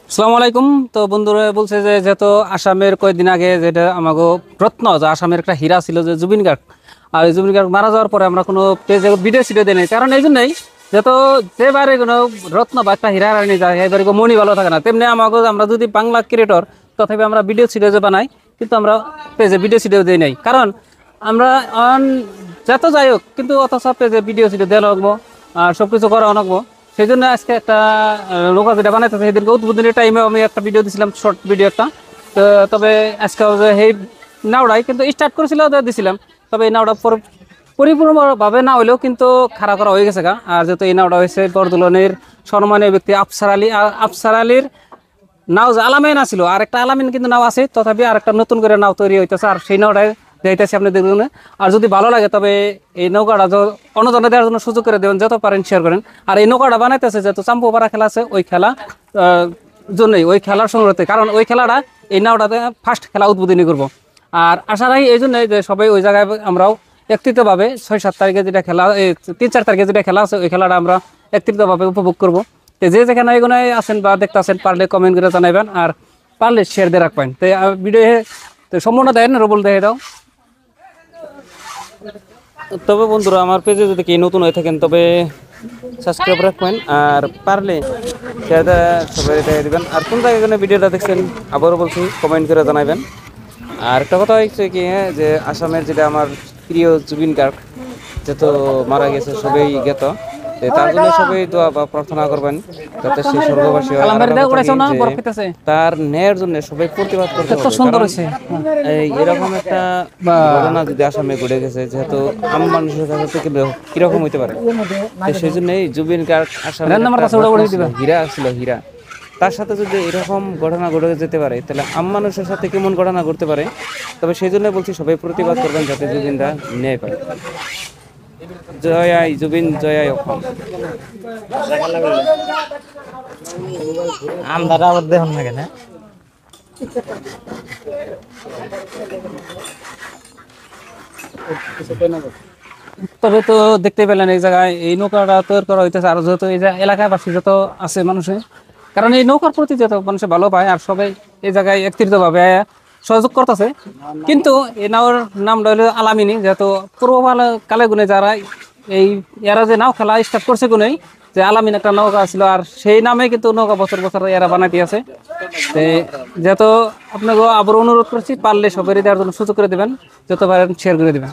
আসসালামু আলাইকুম। তো বন্ধুরা বলছে যে যেহেতু আসামের কয়েকদিন আগে যেটা আমাকে রত্ন যে আসামের একটা হীরা ছিল যে জুবিন গার্গ, আর এই জুবিন গার্গ মারা যাওয়ার পরে আমরা কোনো পেজে ভিডিও সিডিও দিই নাই, কারণ এই জন্যই যেহেতু যেবারে কোনো রত্ন বা একটা হীরা হারানি যায় এবারে মনই ভালো থাকে না। তেমনি আমাকে আমরা যদি বাংলা ক্রিয়েটর তথাপি আমরা ভিডিও সিডিও যে বানাই, কিন্তু আমরা পেজে ভিডিও সিডিও দিই নাই, কারণ আমরা যত যাই হোক কিন্তু অথচ পেজে ভিডিও সিডিও দেওয়া লাগবো আর সব কিছু করা লাগবো। সেই জন্য আজকে একটা নৌকা যেটা বানাইতেছে সেদিনকে উদ্বোধনের টাইমে আমি একটা ভিডিও দিছিলাম, শর্ট ভিডিও একটা। তো তবে আজকে সেই নাওড়াই কিন্তু স্টার্ট করেছিল দিছিলাম, তবে এই নাওড়া পরিপূর্ণভাবে না হইলেও কিন্তু খাড়া করা হয়ে গেছে গা। আর যেহেতু এই নাওড়া হয়েছে বরদলনের সম্মানীয় ব্যক্তি আফসার আলী, আফসার আলীর নাও যে আলামিন ছিল, আর একটা আলামিন কিন্তু নাও আছে, তথাপি আর একটা নতুন করে নাও তৈরি হইতেছে, আর সেই নাওটায় যাইতেছে আপনি দেখবেন। আর যদি ভালো লাগে তবে এই নৌকাটা অন্যজনে দেওয়ার জন্য সুযোগ করে দেবেন, যত পারেন শেয়ার করেন। আর এই নৌকাটা বানাইতেছে যেহেতু চাম্পুপাড়া খেলা আছে, ওই খেলা জন্যই ওই খেলার সংগ্রহতে, কারণ ওই খেলাটা এই নাওটাতে ফার্স্ট খেলা উদ্বোধনী করবো। আর আশা রাখি এই জন্যই যে সবাই ওই জায়গায় আমরাও একত্রিতভাবে 6-7 তারিখে যেটা খেলা, 3-4 তারিখে যেটা খেলা আছে ওই খেলাটা আমরা একত্রিতভাবে উপভোগ করবো। তো যে যেখানে এগুলো আছেন বা দেখতে আছেন পারলে কমেন্ট করে জানাবেন, আর পারলে শেয়ার দিয়ে রাখবেন। তো ভিডিও তো সম্পূর্ণ দেন রবল দেখে দাও। তবে বন্ধুরা আমার পেজে যদি কি নতুন হয়ে থাকেন তবে সাবস্ক্রাইব রাখবেন, আর পারলে শেয়ার সবাই দেখে দেবেন। আর কোন জায়গায় ভিডিওটা দেখছেন আবারও বলছি কমেন্ট করে জানাবেন। আর একটা কথা হচ্ছে কি, যে আসামের যেটা আমার প্রিয় জুবিন গার্গ যেহেতু মারা গেছে, সবাই জ্ঞাত, তার জন্য সবাই দোয়া বা প্রার্থনা করবেন যাতে সে স্বর্গবাসী হয়। তার ন্যায়ের জন্য সবাই প্রতিবাদ করতে হবে। এরকম একটা ঘটনা যদি আসামে ঘটে গেছে, যেহেতু আম মানুষের কাছে থেকে কিরকম হইতে পারে, সেই জন্যই জুবিন গার্গ আসামে হীরা ছিল, হীরা। তার সাথে যদি এরকম ঘটনা ঘটে যেতে পারে তাহলে আম মানুষের সাথে কেমন ঘটনা ঘটতে পারে। তবে সেই জন্য বলছি সবাই প্রতিবাদ করবেন যাতে জুবিনরা ন্যায় পায়। জয় আই জুবিন, জয় আই অসম। আমদারা আবার দেখুন না কেন। তবে তো দেখতে পেলেন এই জায়গায় এই নৌকাটা তৈরি করা হইতেছে, আর যেহেতু এই যে এলাকাবাসী যত আছে মানুষের, কারণ এই নৌকার প্রতি যত মানুষে ভালো পায় আর সবাই এই জায়গায় একত্রিতভাবে সহযোগ করতেছে। কিন্তু এই নাওর নামটা হলো আলামিনী, যেহেতু কালে গুনে যারা এই এরা যে নাও খেলা স্টার্ট করছে গুনেই যে আলামিন একটা নৌকা ছিল, আর সেই নামে কিন্তু নৌকা বছর বছর এরা বানাইতে আছে। যেহেতু আপনাকে আবার অনুরোধ করছি পারলে সবাই দেওয়ার জন্য সুযোগ করে দেবেন, যত পারেন শেয়ার করে দেবেন।